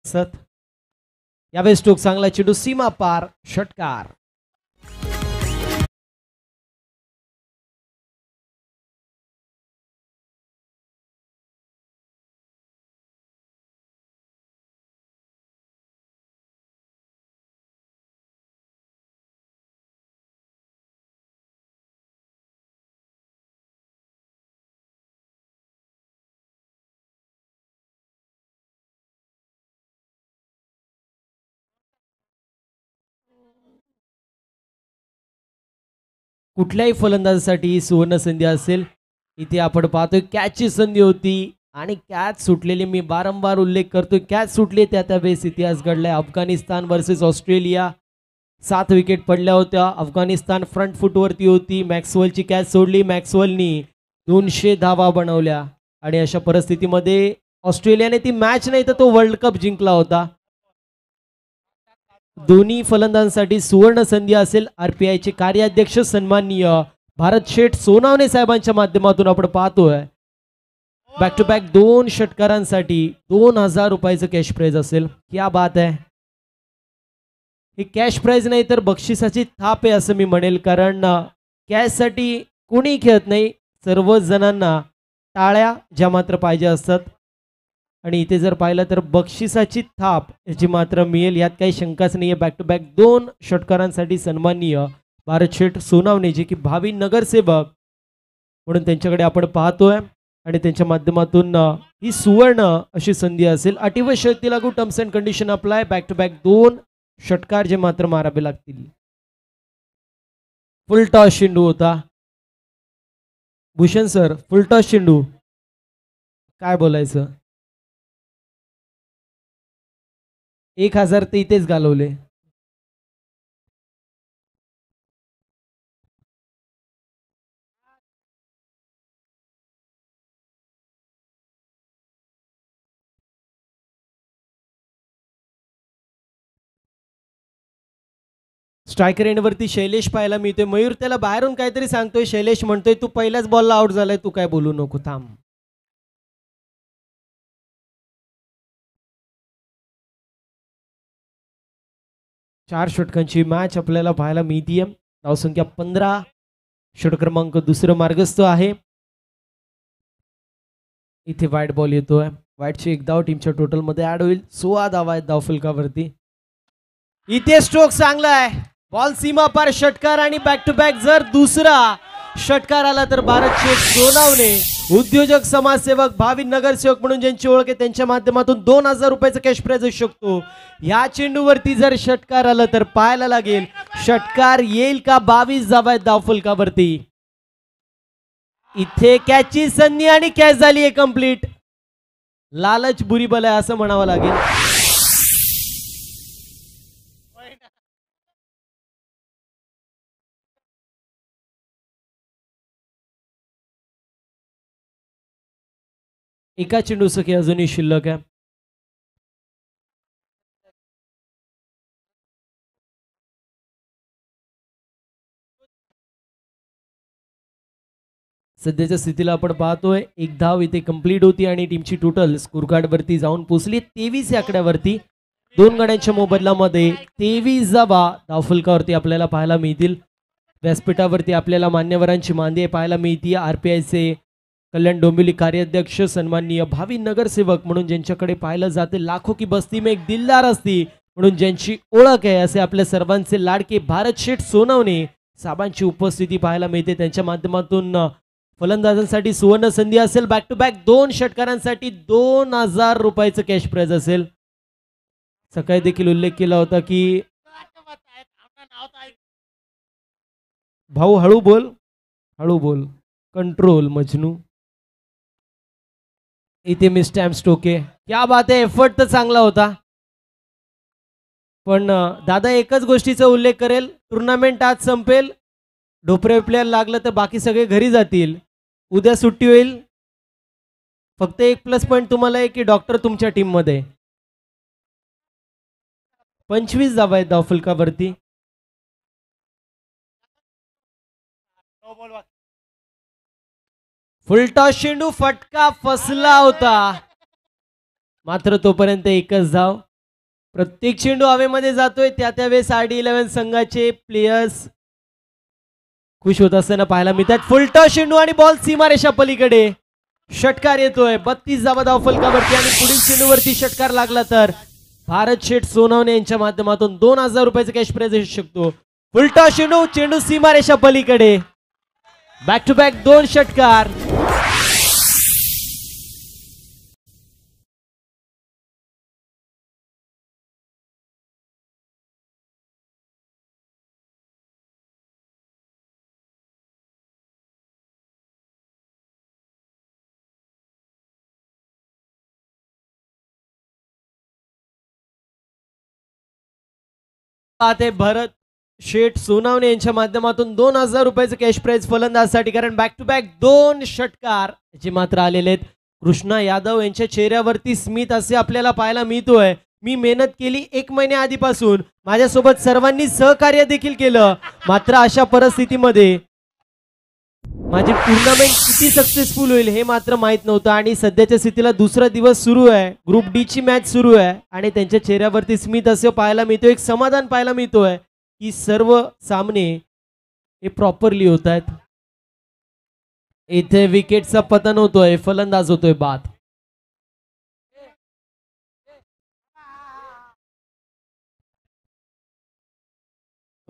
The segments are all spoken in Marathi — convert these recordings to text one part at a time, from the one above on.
सत यावेळेस स्ट्रोक चांगला चेंडू सीमा पार षटकार. कुठल्याही फलंदाजासाठी सुवर्ण संधी असेल. इथे आपण पाहतोय कॅचची संधी होती आणि कॅच सुटलेली. मी वारंवार उल्लेख करतोय कॅच सुटली त्यावेळेस इतिहास घडलाय. अफगाणिस्तान वर्सेस ऑस्ट्रेलिया 7 विकेट पडल्या होत्या. अफगाणिस्तान फ्रंट फुटवरती होती. मॅक्सवेलची कॅच सोडली. मॅक्सवेलनी 200 धावा बनवल्या आणि अशा परिस्थितीमध्ये ऑस्ट्रेलियाने ती मॅच नाही तर तो वर्ल्ड कप जिंकला होता. दोन्ही फलंदाजांसाठी सुवर्ण संधी असेल. आरपीआयचे कार्याध्यक्ष सन्माननीय भारत शेठ सोनावणे साहेबांच्या माध्यमातून आपण पाहतोय बॅक टू बॅक 2 षटकारांसाठी 2000 रुपयाचं कॅश प्राइज असेल. क्या बात आहे. हे कॅश प्राइज नाही तर बक्षिसाची थाप आहे असं मी म्हणेल. कारण कॅश साठी कोणी खेळत नाही. सर्व जणांना टाळ्या ज्या मात्र पाहिजे असतात आणि इथे जर पाहिलं तर बक्षिसाची थाप याची मात्र मिळेल यात काही शंकाच नाहीये. बॅक टू बॅक 2 षटकारांसाठी सन्माननीय भारत शेठ सोनावणे जे की भावी नगरसेवक म्हणून त्यांच्याकडे आपण पाहतोय आणि त्यांच्या माध्यमातून ही सुवर्ण अशी संधी असेल. अटी व शर्ती लागू terms and condition apply. Back to back 2 षटकार जे मात्र मारावे लागतील. फुल टॉस चेंडू होता. भूषण सर फुल टॉस चेंडू काय बोलायचं. 1000 ते इथेच घालवले. स्ट्रायकर एंडवरती शैलेश पाहायला मिळतोय. मयूर त्याला बाहेरून काहीतरी सांगतोय. शैलेश म्हणतोय तू पहिल्याच बॉलला आउट झालाय तू काय बोलू नको थांब. चार षटकांची मॅच आपल्याला पाहायला मिळतीये. धावसंख्या 15. षटक क्रमांक 2 मार्गस्थ आहे. इथे वाईट बॉल येतोय. वाईटची 1 धाव टीमच्या टोटल मध्ये ऍड होईल. 16 धावा आहेत धावफलकावरती. इथे स्ट्रोक चांगला आहे. बॉल सीमा पार षटकार आणि बॅक टू बॅक जर दुसरा षटकार आला तर भारत शेठ सोनावणे उद्योजक समाजसेवक भावी नगरसेवक म्हणून ज्यांची ओळख आहे त्यांच्या माध्यमातून 2000 रुपयाचा कॅश प्राइज असू शकतो. या चेंडूवरती जर षटकार आलं तर पाहायला लागेल षटकार येईल का. 22 धावा आहेत धावफलकावरती. इथे कॅचची संधी आणि कॅच झाली आहे कंप्लीट. लालच बुरी बल आहे असं म्हणावं लागेल. एका चेंडू सखी अजूनही शिल्लक आहे. सध्याच्या स्थितीला आपण पाहतोय 1 धाव इथे कंप्लीट होती आणि टीमची टोटल स्कोर कार्ड वरती जाऊन पोहोचली 23 या आकड्यावरती. 2 गड्यांच्या मोबदल्यामध्ये 23 धावा धावफलकावरती आपल्याला पाहायला मिळतील. व्यासपीठावरती आपल्याला मान्यवरांची मांदी पाहायला मिळते. आरपीआयचे कल्याण डोंबिवली कार्याध्यक्ष सन्माननीय भावी नगरसेवक म्हणून ज्यांच्याकडे पाहिलं जाते लाखो की बस्ती में एक दिलदार असती म्हणून ज्यांची ओळख आहे असे आपल्या सर्वांचे लाडके भारत शेठ सोनावणे साहेबांची उपस्थिती पाहायला मिळते. त्यांच्या माध्यमातून फलंदाजांसाठी सुवर्ण संधी असेल. बॅक टू बॅक 2 षटकारांसाठी 2000 रुपयाचं कॅश प्राइज असेल. सकाळी देखील उल्लेख केला होता की भाऊ हळू बोल कंट्रोल मजनू. इथे मिस टाइम स्टोके क्या बात आहे. एफर्ट तर चांगला होता पण दादा एकच गोष्टीचा उल्लेख करेल. टुर्नामेंट आज संपेल. ढोपरे प्लेयर लागलं तर बाकी सगळे घरी जातील. उद्या सुट्टी होईल. फक्त एक प्लस पॉइंट तुम्हाला आहे की डॉक्टर तुमच्या टीम मध्ये. 25 धावा आहेत धावफलकावरती. फुल टॉस चेंडू फटका फसला होता मात्र तोपर्यंत एकच धाव. प्रत्येक चेंडू हवेमध्ये जातोय त्यावेळेस RD11 संघाचे प्लेयर्स खुश होत असताना पाहायला मिळतात. फुलटॉस चेंडू आणि बॉल सीमारेषा पलीकडे. षटकार येतोय 32 धावा धावफलकावरती आणि पुढील चेंडूवरती षटकार लागला तर भारत शेठ सोनवणे यांच्या माध्यमातून 2000 रुपयाचा कॅश प्राइज असू शकतो. फुलटॉस चेंडू, चेंडू सीमारेषा पलीकडे. बॅक टू बॅक 2 षटकार. भरत शेठ सोनावणे यांच्या माध्यमातून 2000 रुपयाचं कॅश प्राइज फलंदाजसाठी. कारण बॅक टू बॅक 2 षटकार जे मात्र आलेले आहेत. कृष्णा यादव यांच्या चेहऱ्यावरती स्मित असे आपल्याला पाहायला मिळतोय. मी मेहनत केली 1 महिन्या आधीपासून, माझ्यासोबत सर्वांनी सहकार्य देखील केलं, मात्र अशा परिस्थितीमध्ये माझी टुर्नामेंट किती सक्सेसफुल होईल हे मात्र माहित नव्हतं. आणि सध्याच्या स्थितीला दुसरा दिवस सुरू आहे, ग्रुप डी ची मॅच सुरू आहे आणि त्यांच्या चेहऱ्यावरती स्मित असे पाहायला मिळतोय, एक समाधान पाहायला मिळतोय की सर्व सामने हे प्रॉपरली होत आहेत. इथे विकेटचा पतन होतोय, फलंदाज होतोय बाद.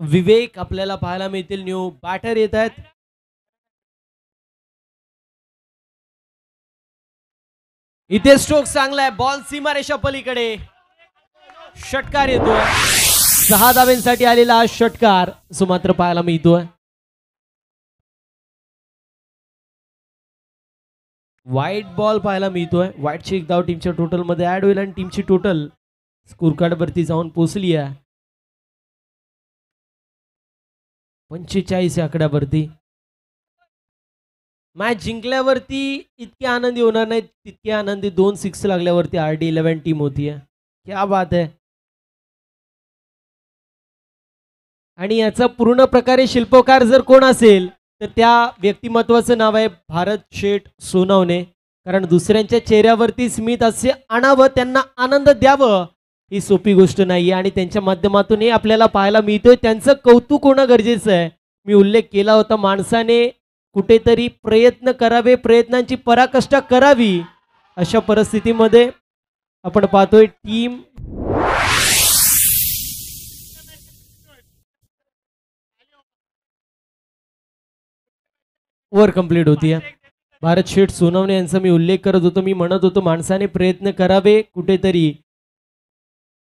विवेक आपल्याला पाहायला मिळतील. न्यू बॅटर येत आहेत. इथे स्ट्रोक चांगला आहे, बॉल सीमारेषा पलीकडे. षटकार येतोय. 6 धाव्यांसाठी आलेला हा षटकार जो मात्र पाहायला मिळतोय. व्हाईट बॉल पाहायला मिळतोय. व्हाईटची 1 धाव टीमच्या टोटल मध्ये ऍड होईल आणि टीमची टोटल स्कोर कार्ड वरती जाऊन पोहोचली आहे 45 या आकड्यावरती. मॅच जिंकल्यावरती इतके आनंदी होणार नाही तितके आनंदी 2 6 लागल्यावरती RD11 टीम होती आहे. क्या बात आहे. आणि याचा पूर्ण प्रकारे शिल्पकार जर कोण असेल तर त्या व्यक्तिमत्वाचं नाव आहे भारत शेठ सोनवणे. कारण दुसऱ्यांच्या चेहऱ्यावरती स्मित असे आणावं, त्यांना आनंद द्यावं ही सोपी गोष्ट नाही आणि त्यांच्या माध्यमातून हे आपल्याला पाहायला मिळतोय. त्यांचं कौतुक होणं गरजेचं आहे. मी उल्लेख केला होता, माणसाने कुठेतरी प्रयत्न करावे, प्रयत्नांची पराकाष्ठा करावी. अशा परिस्थितीमध्ये आपण पाहतोय टीम ओव्हर कंप्लीट होती. भारत शेठ सोनवणे यांचा मी उल्लेख करत होतो. मी म्हणत होतो माणसाने प्रयत्न करावे, कुठेतरी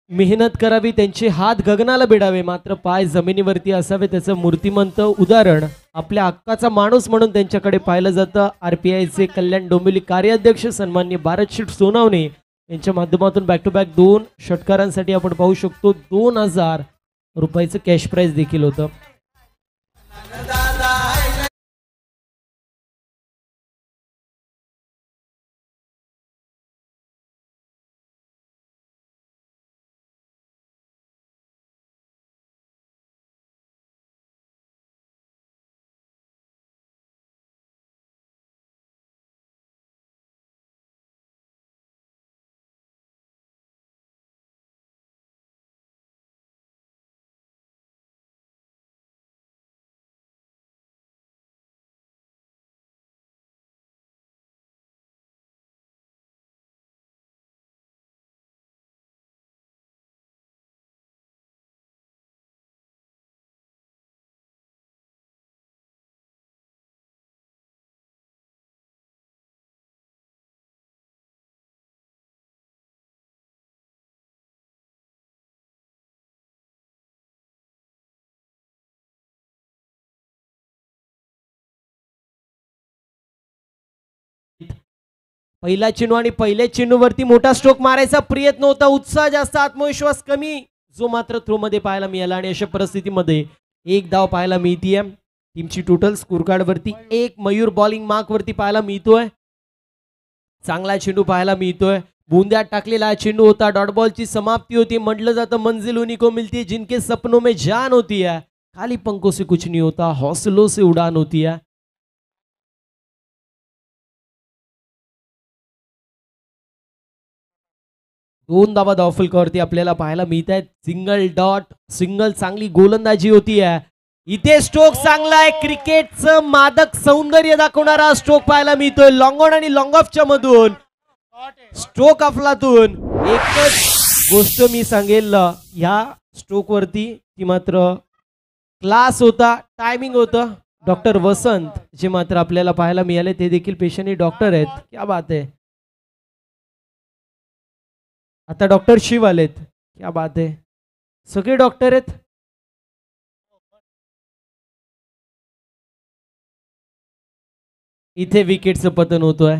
मेहनत करावी, त्यांचे हात गगनाला भिडावे मात्र पाय जमिनीवरती असावे. त्याचं मूर्तिमंत उदाहरण आपल्या हक्काचा माणूस म्हणून त्यांच्याकडे पाहिलं जातं. RPIचे कल्याण डोंबिवली कार्याध्यक्ष सन्माननीय भारत शेठ सोनवणे यांच्या माध्यमातून बॅक टू बॅक 2 षटकारांसाठी आपण पाहू शकतो 2000 रुपयाचं कॅश प्राइज देखील होतं. पहिला चेंडू आणि पहिल्या चेंडूवरती मोठा स्ट्रोक मारायचा प्रयत्न होता, उत्साह जास्त, आत्मविश्वास कमी, जो मात्र थ्रो मध्ये पाहायला मिळाला. आणि अशा परिस्थितीमध्ये 1 धाव पाहायला मिळतीये. टीमची टोटल स्कोर कार्ड वरती 1 मयूर बॉलिंग मार्क वरती पाहायला मिळतोय. चांगला चेंडू पाहायला मिळतोय. बुंद्यात टाकलेला चेंडू होता, डॉट बॉलची समाप्ती होती. म्हटलं जातं मंजिल उन्हीं को मिलती है जिनके सपनों में जान होती है, खाली पंखों से कुछ नहीं होता, हौसलों से उड़ान होती है. 2 धावा धावफलकावरती आपल्याला पाहायला मिळत आहेत. सिंगल डॉट, सिंगल चांगली गोलंदाजी होती आहे इथे. स्ट्रोक चांगला आहे, क्रिकेटचं मादक सौंदर्य दाखवणारा स्ट्रोक पाहायला मिळतोय. लॉंग ऑन आणि लॉंग ऑफच्या मधून स्ट्रोक अफलातून. एकच गोष्ट मी सांगेल ह्या स्ट्रोक वरती, ती मात्र क्लास होता, टायमिंग होतं. डॉक्टर वसंत जे मात्र आपल्याला पाहायला मिळाले ते देखील पेशाने डॉक्टर आहेत. क्या बात आहे. आता डॉक्टर शिव आलेत. क्या बात आहे. सगळे डॉक्टर आहेत. इथे विकेटचं पतन होतोय.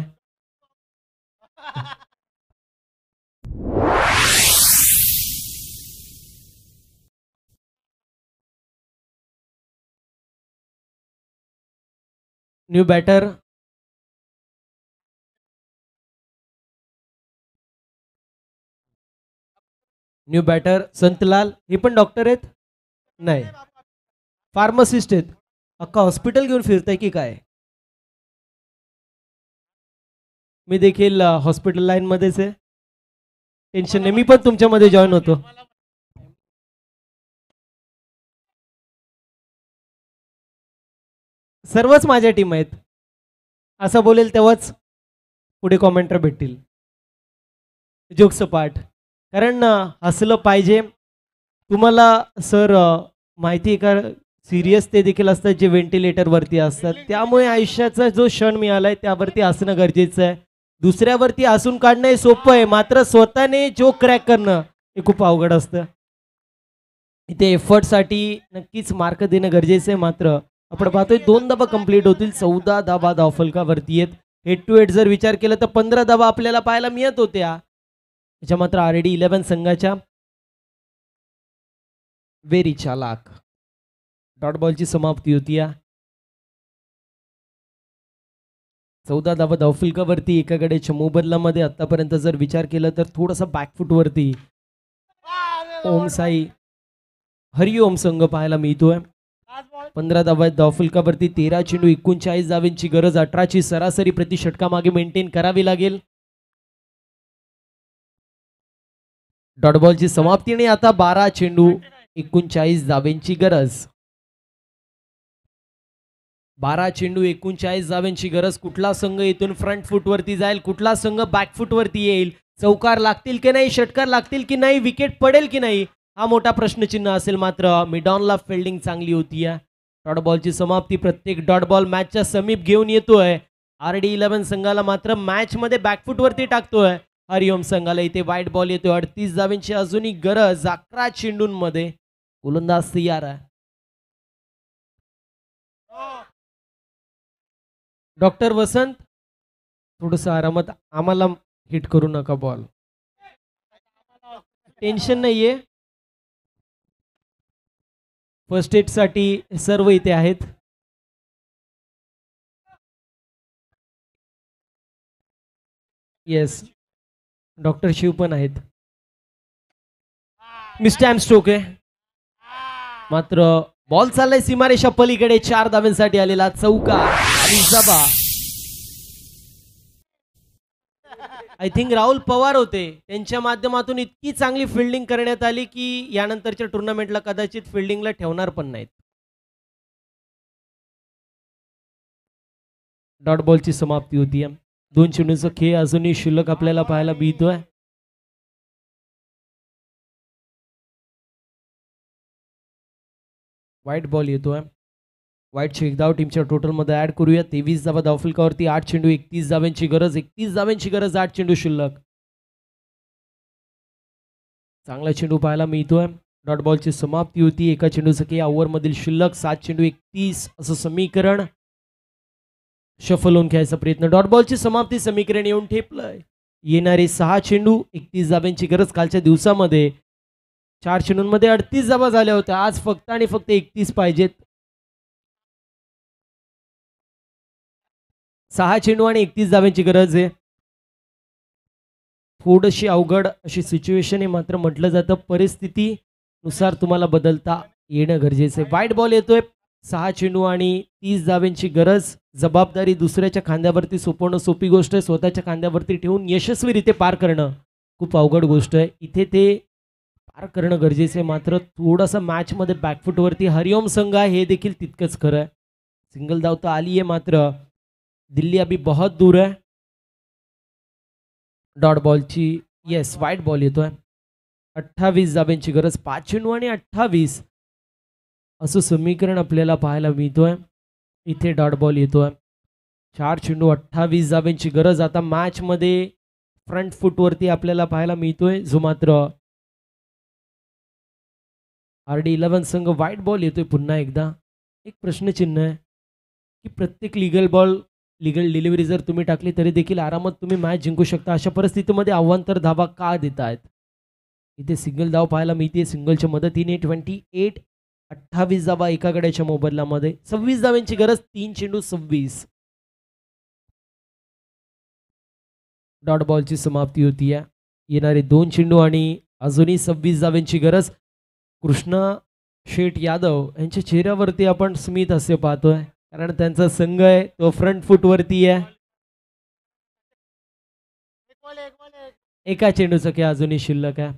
New batter. New batter Santlal. हे पण डॉक्टर आहेत? नाही, फार्मासिस्ट आहेत. अख्खा हॉस्पिटल घेऊन फिरताय की काय? मी देखील हॉस्पिटल लाईन मध्येच आहे. टेन्शन नाही, मी पण तुमच्यामध्ये जॉईन होतो. सर्वच माझ्या टीम आहेत असं बोलेल तेव्हाच पुढे कॉमेंटर भेटतील. जोक्स पार्ट, कारण हसलं पाहिजे. तुम्हाला सर माहिती आहे का, सिरियस ते देखील असतात जे व्हेंटिलेटर वरती असतात. त्यामुळे आयुष्याचा जो क्षण मिळालाय त्यावरती हसणं गरजेचं आहे. दुसऱ्यावरती हसून काढणं हे सोपं आहे, मात्र स्वतःने जोक क्रॅक करणं हे खूप अवघड असतं. इथे एफर्टसाठी नक्कीच मार्क देणं गरजेचं आहे. मात्र आपण पाहतोय 2 धावा कंप्लीट होतील. 14 धावा धावफलकावरती आहेत. हेड टू हेड जर विचार केला तर 15 धावा आपल्याला पाहायला मिळत होत्या. त्याच्या मात्र ऑलरेडी 11 संघाच्या व्हेरी चालाक डॉट बॉलची समाप्ती होती. 14 धावा धावफलकावरती. एकाकडे चमू बदलामध्ये आतापर्यंत जर विचार केला तर थोडासा बॅकफुट वरती ओम साई हरिओम संघ पाहायला मिळतोय. 15 धावा धावफलकावरती. 13 चेंडू 39 धावांची गरज. 18ची सरासरी प्रति षटका मागे मेंटेन करावी लागेल. डॉट बॉलची समाप्ती आणि आता 12 चेंडू 39 धावांची गरज. 12 चेंडू 39 धावांची गरज. कुठला संघ इथून फ्रंट फुट वरती जाईल, कुठला संघ बॅक फुट वरती येईल, चौकार लागतील की नाही, षटकार लागतील की नाही, विकेट पडेल की नाही, हा मोठा प्रश्नचिन्ह असेल. मात्र मिडॉनला फिल्डिंग चांगली होती. डॉट बॉलची समाप्ती. प्रत्येक डॉट बॉल मॅचच्या समीप घेऊन येतोय. RD 11 संघाला मात्र मॅच मध्ये बॅकफुट वरती टाकतोय. हरिओम संघाला इथे वाईट बॉल येतोय. 38 धावांची अजूनही गरज. 11 चेंडूंमध्ये गोलंदाज तयार आहे. डॉक्टर वसंत थोडस आरामात, आम्हाला हिट करू नका बॉल. टेन्शन नाहीये. फर्स्ट एड साठी सर्व इथे आहेत. येस, डॉक्टर शिव पण आहेत. मिस्टॅम स्ट्रोक आहे. मात्र बॉल चाललाय सीमारेषा पलीकडे. 4 धावांसाठी आलेला चौकार आणि जबा. आय थिंक राहुल पवार होते, त्यांच्या माध्यमातून इतकी चांगली फिल्डिंग करण्यात आली की यानंतरच्या टुर्नामेंटला कदाचित फिल्डिंगला ठेवणार पण नाहीत. डॉट बॉलची समाप्ती होती. 2 चेंडूंचा खेळ अजूनही शिल्लक आपल्याला पाहायला मिळतोय. वाईट बॉल येतोय. वाईटची 1 धाव टीमच्या टोटल मध्ये ऍड करूया. 23 धावा धावफलकावरती. 8 चेंडू 31 धावांची गरज. 31 धावांची गरज. 8 चेंडू शिल्लक. चांगला चेंडू पाहायला मिळतोय. डॉट बॉलची समाप्ती होती. एका चेंडूचं के ओव्हर मधील शिल्लक 7 चेंडू 31 असं समीकरण. शफल होऊन खेळायचा प्रयत्न. डॉट बॉलची समाप्ती. समीकरण येऊन ठेपलंय. येणारे 6 चेंडू 31 धावांची गरज. कालच्या दिवसामध्ये 4 चेंडूंमध्ये 38 धावा झाल्या होत्या. आज फक्त आणि फक्त 31 पाहिजेत. 6 चेंडू आणि 31 धावांची गरज आहे. थोडीशी अवघड अशी सिच्युएशन आहे, मात्र म्हटलं जातं परिस्थितीनुसार तुम्हाला बदलता येणं गरजेचं आहे. वाईट बॉल येतोय. 6 चेंडू आणि 30 धावांची गरज. जबाबदारी दुसऱ्याच्या खांद्यावरती सोपवणं सोपी गोष्ट आहे. स्वतःच्या खांद्यावरती ठेवून यशस्वीरित्या पार करणं खूप अवघड गोष्ट आहे इथे ते पार करणं गरजेचं आहे. मात्र थोडासा मॅच मध्ये बॅकफुटवरती हरिओम संघ आहे हे देखील तितकंच खरं आहे. सिंगल धाव तर आली आहे मात्र दिल्ली अभी बहुत दूर आहे. डॉट बॉलची येस वाईट बॉल येतोय. 28 धाब्यांची गरज 5 चेंडू आणि 28 असं समीकरण आपल्याला पाहायला मिळतोय. इथे डॉट बॉल येतोय. 4 चेंडू 28 धाब्यांची गरज. आता मॅच मध्ये फ्रंट फुटवरती आपल्याला पाहायला मिळतोय जो मात्र RD11 संघ व्हाईट बॉल येतोय पुन्हा एकदा. एक प्रश्नचिन्ह आहे की प्रत्येक लीगल डिलिव्हरी जर तुम्ही टाकली तरी देखील आरामात तुम्ही मॅच जिंकू शकता. अशा परिस्थितीमध्ये आव्हांतर धावा का देत आहेत. इथे सिंगल धाव पाहायला मिळते सिंगलच्या मदतीने 28 धावा एका गड्याच्या मोबदल्यामध्ये 26 धाव्यांची गरज. 3 चेंडू 26 डॉट बॉलची समाप्ती होती आहे. येणारे 2 चेंडू आणि अजूनही 26 धाव्यांची गरज. कृष्णा शेठ यादव यांच्या चेहऱ्यावरती आपण स्मित असे पाहतोय कारण त्यांचा संघ आहे तो फ्रंट फुटवरती आहे. एका चेंडूचं काय अजूनही शिल्लक आहे.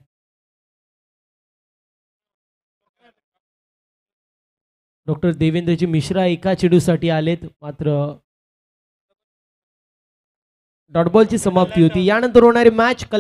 डॉक्टर देवेंद्रजी मिश्रा एका चेंडूसाठी आलेत मात्र डॉट बॉलची समाप्ती होती. यानंतर होणारी मॅच